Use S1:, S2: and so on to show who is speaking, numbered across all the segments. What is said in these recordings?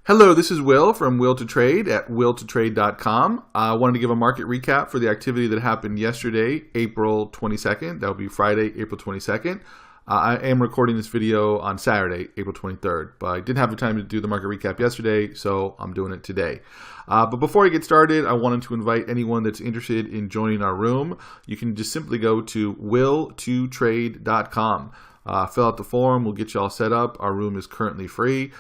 S1: Hello, this is Will from Will to Trade at willtotrade.com. I wanted to give a market recap for the activity that happened yesterday, April 22nd. That will be Friday, April 22nd. I am recording this video on Saturday, April 23rd, but I didn't have the time to do the market recap yesterday, so I'm doing it today. But before I get started, I wanted to invite anyone that's interested in joining our room. You can just simply go to willtotrade.com. Fill out the form. We'll get you all set up. Our room is currently free.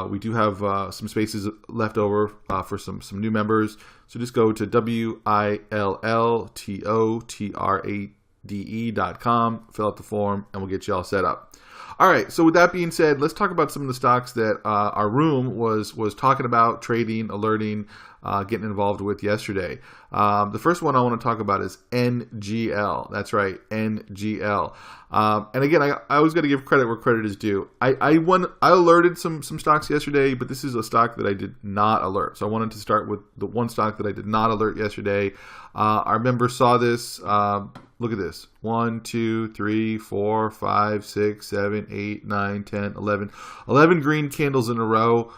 S1: We do have some spaces left over for some new members. So just go to willtotrade.com, fill out the form, and we'll get you all set up. All right, so with that being said, let's talk about some of the stocks that our room was talking about, trading, alerting, getting involved with yesterday. The first one I want to talk about is NGL. That's right, NGL. And again, I always got to give credit where credit is due. I alerted some stocks yesterday, but this is a stock that I did not alert. So I wanted to start with the one stock that I did not alert yesterday. Our members saw this. Look at this. 1, 2, 3, 4, 5, 6, 7, 8, 9, 10, 11. 11 green candles in a row.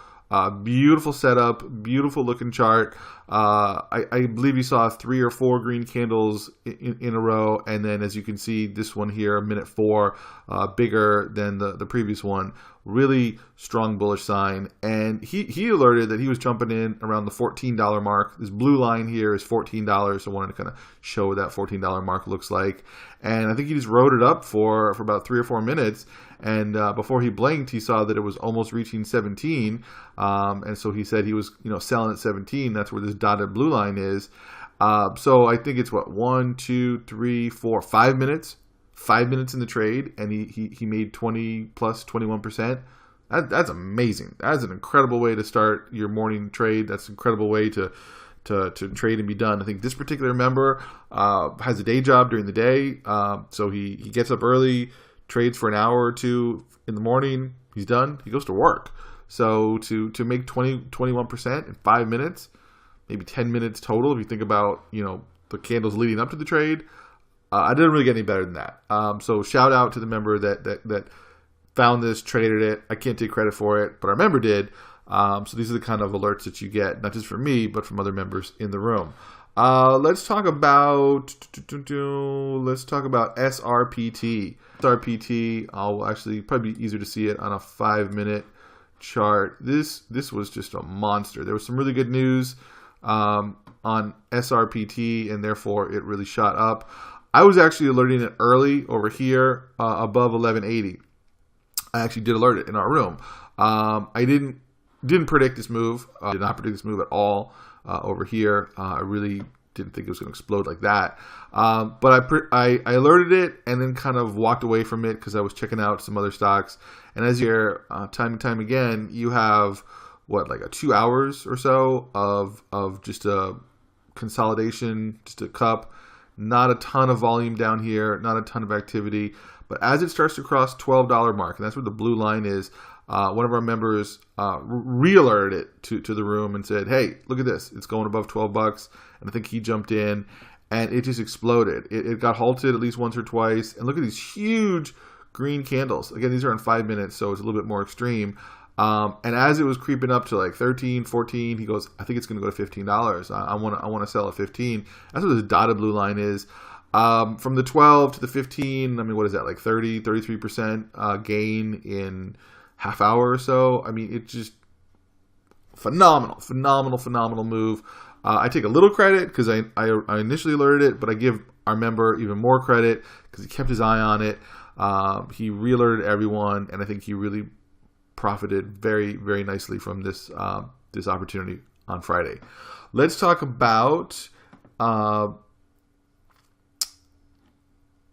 S1: Beautiful setup, beautiful looking chart. I believe you saw 3 or 4 green candles in a row, and then as you can see, this one here, minute 4, bigger than the previous one. Really strong bullish sign, and he alerted that he was jumping in around the $14 mark. This blue line here is $14, so I wanted to kind of show what that $14 mark looks like. And I think he just rode it up for about 3 or 4 minutes, and before he blinked, he saw that it was almost reaching 17, and so he said he was selling at 17. That's where this dotted blue line is. So I think it's what, 1, 2, 3, 4, 5 minutes. 5 minutes in the trade, and he made 20 plus 21%. That's amazing. That's an incredible way to start your morning trade. That's an incredible way to trade and be done. I think this particular member has a day job during the day, so he gets up early, trades for an hour or two in the morning. He's done. He goes to work. So to make 21% in 5 minutes, maybe 10 minutes total, if you think about the candles leading up to the trade. I didn't really get any better than that. So shout out to the member that found this, traded it. I can't take credit for it, but our member did. So these are the kind of alerts that you get, not just from me, but from other members in the room. Let's talk about SRPT. SRPT, I'll actually probably be easier to see it on a 5-minute chart. This was just a monster. There was some really good news on SRPT, and therefore it really shot up. I was actually alerting it early over here above 1180. I actually did alert it in our room. I didn't predict this move. I did not predict this move at all over here. I really didn't think it was going to explode like that. But I alerted it and then kind of walked away from it because I was checking out some other stocks. And as you hear time and time again, you have like 2 hours or so of just a consolidation, just a cup. Not a ton of volume down here, not a ton of activity. But as it starts to cross $12 mark, and that's where the blue line is, one of our members re-alerted it to the room and said, hey, look at this. It's going above 12 bucks. And I think he jumped in, and it just exploded. It got halted at least once or twice. And look at these huge green candles. Again, these are in 5 minutes, so it's a little bit more extreme. And as it was creeping up to like 13, 14, he goes, I think it's going to go to $15. I want to sell at 15. That's what this dotted blue line is. From the 12 to the 15, I mean, what is that, like 30, 33% gain in half hour or so? I mean, it's just phenomenal move. I take a little credit because I initially alerted it, but I give our member even more credit because he kept his eye on it. He re-alerted everyone, and I think he really profited very, very nicely from this this opportunity on Friday. Let's talk about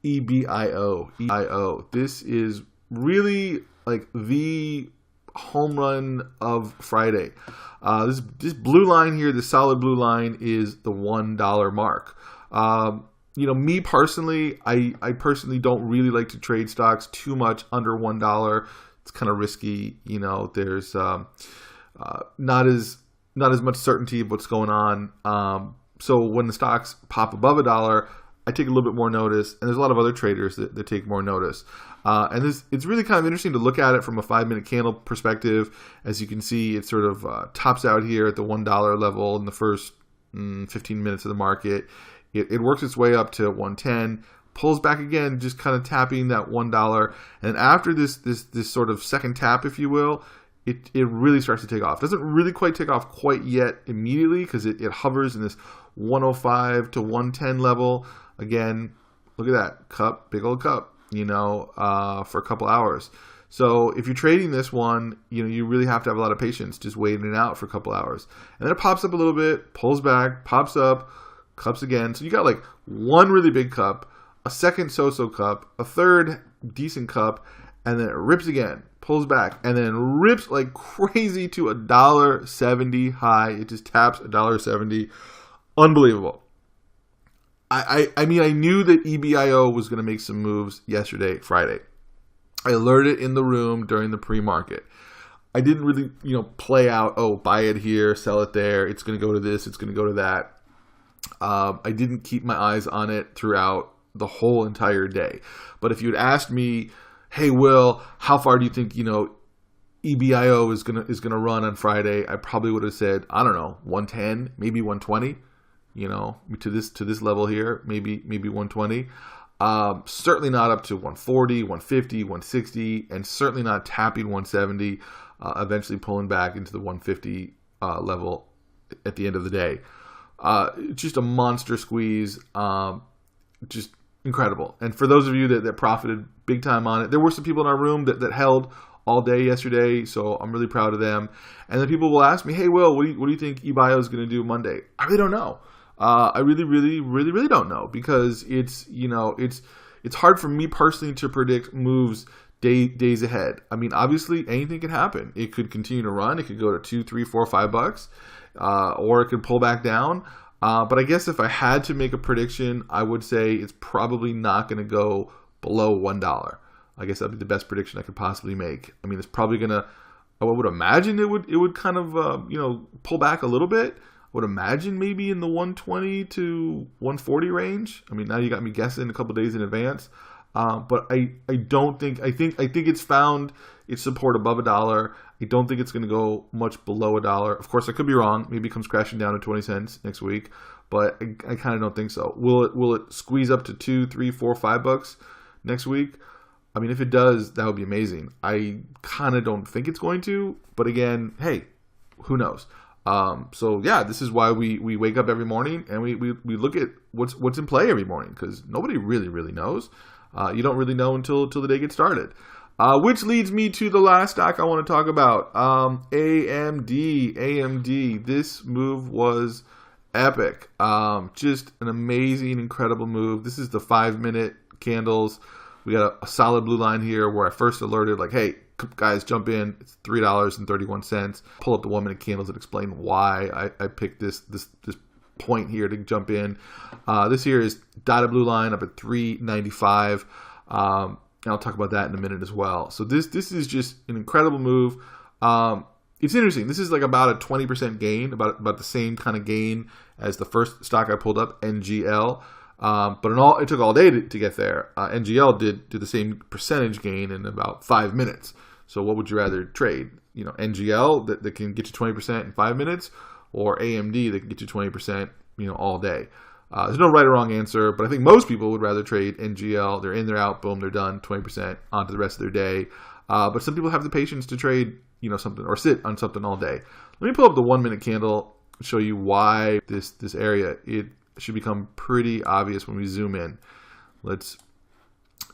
S1: EBIO. This is really like the home run of Friday. This blue line here, this solid blue line, is the $1 mark. Me personally, I personally don't really like to trade stocks too much under $1. It's kind of risky. There's not as much certainty of what's going on. So when the stocks pop above $1, I take a little bit more notice, and there's a lot of other traders that take more notice. And it's really kind of interesting to look at it from a 5-minute candle perspective. As you can see, it sort of tops out here at the $1 level in the first 15 minutes of the market. It works its way up to 110, pulls back again, just kind of tapping that $1. And after this sort of second tap, if you will, it really starts to take off. Doesn't really quite take off quite yet immediately because it hovers in this 105 to 110 level. Again, look at that cup, big old cup, for a couple hours. So if you're trading this one, you really have to have a lot of patience, just waiting it out for a couple hours. And then it pops up a little bit, pulls back, pops up, cups again. So you got like one really big cup, a second so-so cup, a third decent cup, and then it rips again, pulls back, and then rips like crazy to $1.70 high. It just taps $1.70. Unbelievable. I mean, I knew that EBIO was going to make some moves yesterday, Friday. I alerted in the room during the pre-market. I didn't really, play out, buy it here, sell it there. It's going to go to this. It's going to go to that. I didn't keep my eyes on it throughout the whole entire day. But if you had asked me, hey, Will, how far do you think, EBIO is gonna run on Friday? I probably would have said, I don't know, 110, maybe 120. To this level here, maybe 120. Certainly not up to 140, 150, 160, and certainly not tapping 170. Eventually pulling back into the 150 level at the end of the day. Just a monster squeeze. Just incredible. And for those of you that profited big time on it, there were some people in our room that held all day yesterday, so I'm really proud of them. And then people will ask me, hey, Will, what do you think EBIO is going to do Monday? I really don't know. I really don't know, because it's hard for me personally to predict moves days ahead. I mean, obviously anything can happen. It could continue to run. It could go to $2, $3, $4, $5, or it could pull back down. But I guess if I had to make a prediction, I would say it's probably not going to go below $1. I guess that'd be the best prediction I could possibly make. I mean, it's probably gonna. I would imagine it would kind of pull back a little bit. I would imagine maybe in the 120 to 140 range. I mean, now you got me guessing a couple days in advance. But I don't think. I think it's found its support above $1. I don't think it's going to go much below $1. Of course, I could be wrong. Maybe it comes crashing down to 20 cents next week, but I kind of don't think so. Will it squeeze up to $2, $3, $4, $5 next week? I mean, if it does, that would be amazing. I kind of don't think it's going to, but again, hey, who knows? So yeah, this is why we wake up every morning and we look at what's in play every morning, because nobody really knows. You don't really know until the day gets started. Which leads me to the last stock I want to talk about. AMD. This move was epic. Just an amazing, incredible move. This is the 5-minute candles. We got a solid blue line here where I first alerted, like, hey, guys, jump in. It's $3.31. Pull up the 1-minute candles and explain why I picked this point here to jump in. This here is dotted blue line up at $3.95. And I'll talk about that in a minute as well. So this is just an incredible move. It's interesting. This is like about a 20% gain, about the same kind of gain as the first stock I pulled up, NGL. But it took all day to get there. NGL did the same percentage gain in about 5 minutes. So what would you rather trade? NGL that can get you 20% in 5 minutes, or AMD that can get you 20%, all day. There's no right or wrong answer, but I think most people would rather trade NGL. They're in, they're out, boom, they're done, 20% onto the rest of their day. But some people have the patience to trade, something, or sit on something all day. Let me pull up the 1-minute candle and show you why this area, it should become pretty obvious when we zoom in. Look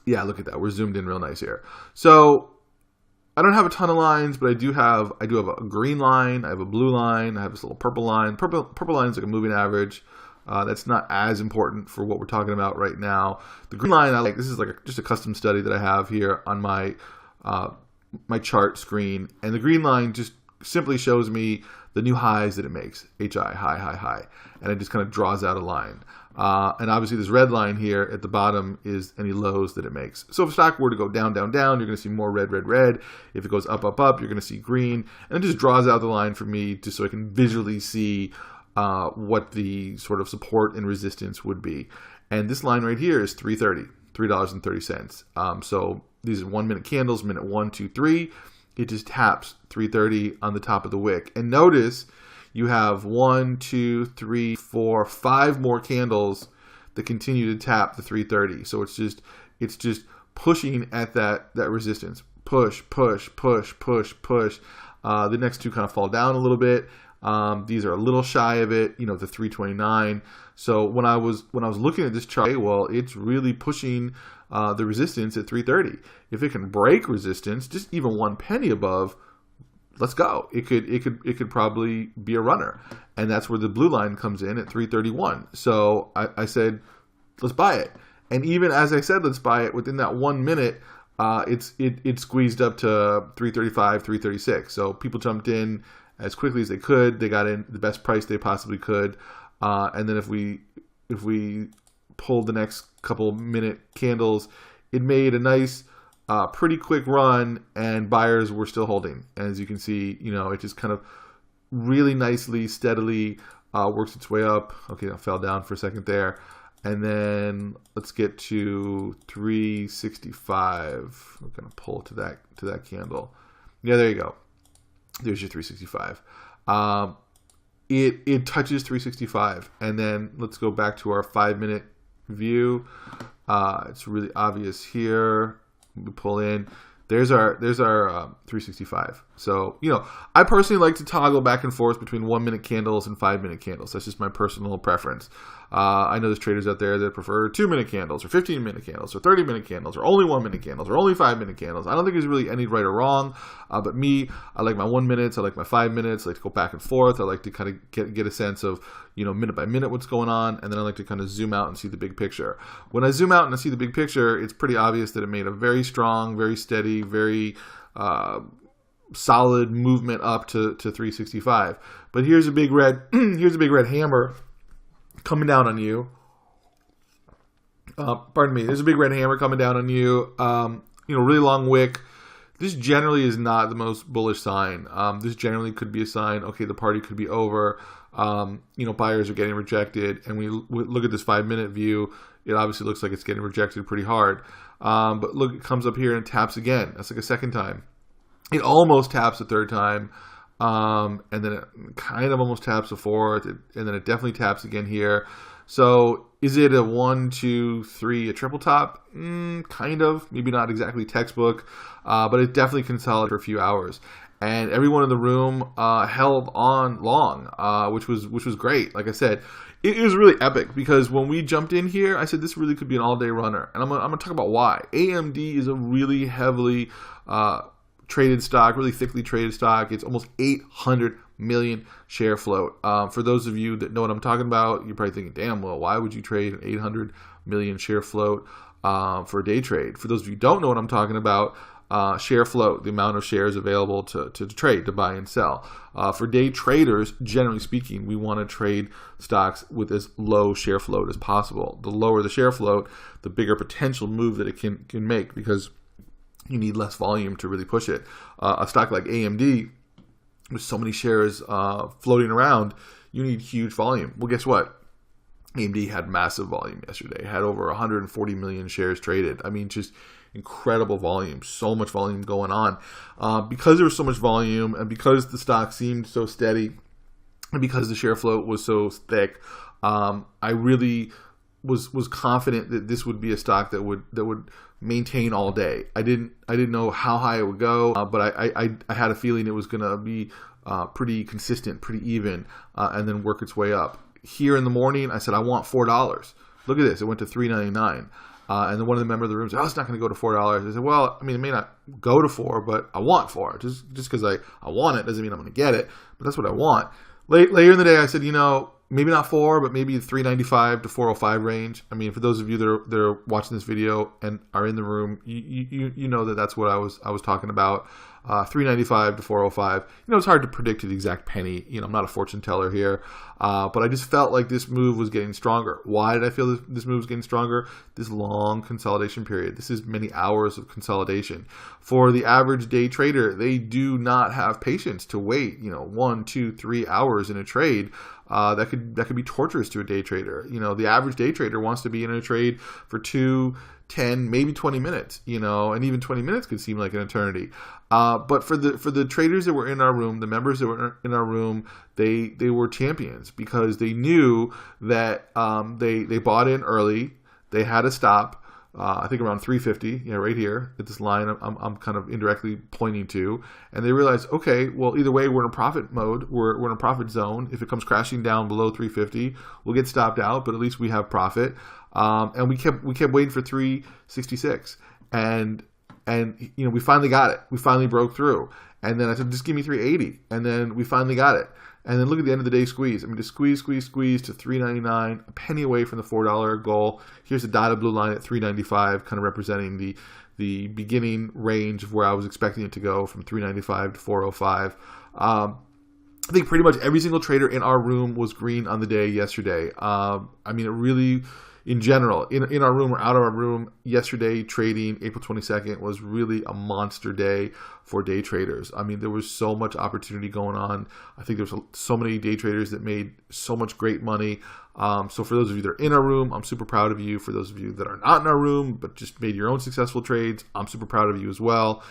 S1: at that. We're zoomed in real nice here. So I don't have a ton of lines, but I do have a green line. I have a blue line. I have this little purple line. Purple line is like a moving average. That's not as important for what we're talking about right now. The green line, I like. This is like just a custom study that I have here on my my chart screen, and the green line just simply shows me the new highs that it makes. HI, high, and it just kind of draws out a line. And obviously this red line here at the bottom is any lows that it makes. So if stock were to go down, you're going to see more red. If it goes up, you're going to see green, and it just draws out the line for me just so I can visually see what the sort of support and resistance would be. And this line right here is $3.30. So these are 1 minute candles, minute 1, 2, 3. It just taps 330 on the top of the wick. And notice you have 1, 2, 3, 4, 5 more candles that continue to tap the 330. So it's just pushing at that resistance. Push, push, push, push, push. The next two kind of fall down a little bit. These are a little shy of it, the 329. So when I was looking at this chart, well, it's really pushing the resistance at 330. If it can break resistance, just even 1 penny above, let's go. It could probably be a runner, and that's where the blue line comes in at 331. So I said, let's buy it. And even as I said, let's buy it, within that 1 minute, it squeezed up to 335, 336. So people jumped in as quickly as they could. They got in the best price they possibly could. And then if we pulled the next couple minute candles, it made a nice, pretty quick run, and buyers were still holding. And as you can see, it just kind of really nicely, steadily works its way up. Okay, I fell down for a second there. And then let's get to 365. We're gonna pull to that candle. Yeah, there you go. There's your 365. It touches 365, and then let's go back to our 5 minute view. It's really obvious here. We pull in. There's our 365. So, I personally like to toggle back and forth between 1 minute candles and 5 minute candles. That's just my personal preference. I know there's traders out there that prefer 2 minute candles, or 15 minute candles, or 30 minute candles, or only 1 minute candles, or only 5 minute candles. I don't think there's really any right or wrong. But me, I like my 1 minutes. I like my 5 minutes. I like to go back and forth. I like to kind of get a sense of, minute by minute what's going on. And then I like to kind of zoom out and see the big picture. When I zoom out and I see the big picture, it's pretty obvious that it made a very strong, very steady, very solid movement up to 365. But here's a big red hammer coming down on you. Pardon me. There's a big red hammer coming down on you. Really long wick. This generally is not the most bullish sign. This generally could be a sign, okay, the party could be over. Buyers are getting rejected. And we look at this 5 minute view, it obviously looks like it's getting rejected pretty hard. But look, it comes up here and taps again. That's like a second time. It almost taps a third time. And then it kind of almost taps a fourth. And then it definitely taps again here. So is it a 1, 2, 3, a triple top? Kind of. Maybe not exactly textbook. But it definitely consolidated for a few hours. And everyone in the room held on long, which was great. Like I said, it was really epic, because when we jumped in here, I said this really could be an all-day runner. And I'm gonna talk about why. AMD is a really heavily traded stock, really thickly traded stock. It's almost 800 million share float. For those of you that know what I'm talking about, you're probably thinking, damn, well, why would you trade an 800 million share float for a day trade? For those of you who don't know what I'm talking about, share float, the amount of shares available to trade, to buy and sell. For day traders, generally speaking, we want to trade stocks with as low share float as possible. The lower the share float, the bigger potential move that it can make, because you need less volume to really push it. A stock like AMD, with so many shares floating around, you need huge volume. Well, guess what? AMD had massive volume yesterday. It had over 140 million shares traded. I mean, just incredible volume, so much volume going on. Because there was so much volume, and because the stock seemed so steady, and because the share float was so thick, I really was confident that this would be a stock that would maintain all day. I didn't know how high it would go, but I had a feeling it was going to be pretty consistent, pretty even, and then work its way up. Here in the morning, I said, I want $4. Look at this. It went to $3.99. And then one of the members of the room said, oh, it's not going to go to $4. I said, well, I mean, it may not go to $4, but I want $4. Just because I want it doesn't mean I'm going to get it, but that's what I want. Later in the day, I said, maybe not 4, but maybe 395 to 405 range. I mean, for those of you that are watching this video and are in the room, you know that that's what I was talking about. 395 to 405. It's hard to predict the exact penny. I'm not a fortune teller here, but I just felt like this move was getting stronger. Why did I feel this move was getting stronger? This long consolidation period. This is many hours of consolidation. For the average day trader, they do not have patience to wait, 1, 2, 3 hours in a trade. That could be torturous to a day trader. The average day trader wants to be in a trade for 2 10, maybe 20 minutes, and even 20 minutes could seem like an eternity. But for the traders that were in our room, the members that were in our room, they were champions because they knew that they bought in early. They had a stop. I think around 350, right here at this line I'm kind of indirectly pointing to, and they realized, okay, well, either way, we're in a profit mode, we're in a profit zone. If it comes crashing down below 350, we'll get stopped out, but at least we have profit. And we kept waiting for 366, and we finally got it. We finally broke through, and then I said, just give me 380, and then we finally got it. And then look at the end of the day squeeze. I mean, just squeeze to $3.99, a penny away from the $4 goal. Here's the dotted blue line at $3.95, kind of representing the beginning range of where I was expecting it to go, from $3.95 to $4.05. I think pretty much every single trader in our room was green on the day yesterday. I mean, it really, in general, in our room or out of our room, yesterday trading, April 22nd, was really a monster day for day traders. I mean, there was so much opportunity going on. I think there's so many day traders that made so much great money. So for those of you that are in our room, I'm super proud of you. For those of you that are not in our room but just made your own successful trades, I'm super proud of you as well.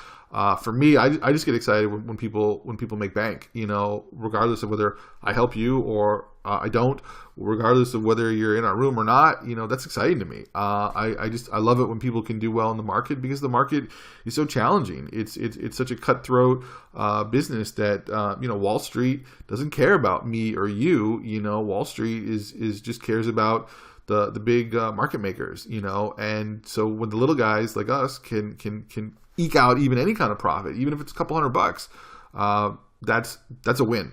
S1: For me, I just get excited when people make bank, regardless of whether I help you or I don't, regardless of whether you're in our room or not, that's exciting to me. I love it when people can do well in the market, because the market is so challenging. It's such a cutthroat business that Wall Street doesn't care about me or you. Wall Street is just cares about the big market makers. And so when the little guys like us can eke out even any kind of profit, even if it's a couple $100, that's a win,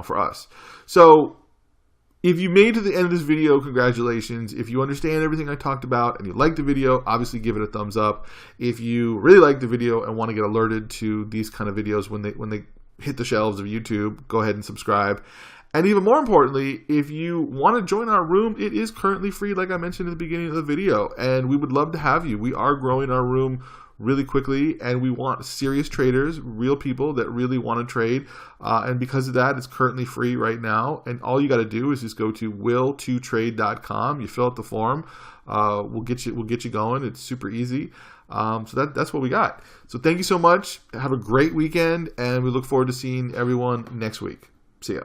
S1: for us. So if you made it to the end of this video, congratulations. If you understand everything I talked about and you like the video, obviously give it a thumbs up. If you really like the video and want to get alerted to these kind of videos when they hit the shelves of YouTube, go ahead and subscribe. And even more importantly, if you want to join our room, it is currently free, like I mentioned at the beginning of the video, and we would love to have you. We are growing our room really quickly, and we want serious traders, real people that really want to trade. And because of that, it's currently free right now. And all you got to do is just go to will2trade.com. You fill out the form. We'll get you going. It's super easy. So that's what we got. So thank you so much. Have a great weekend, and we look forward to seeing everyone next week. See ya.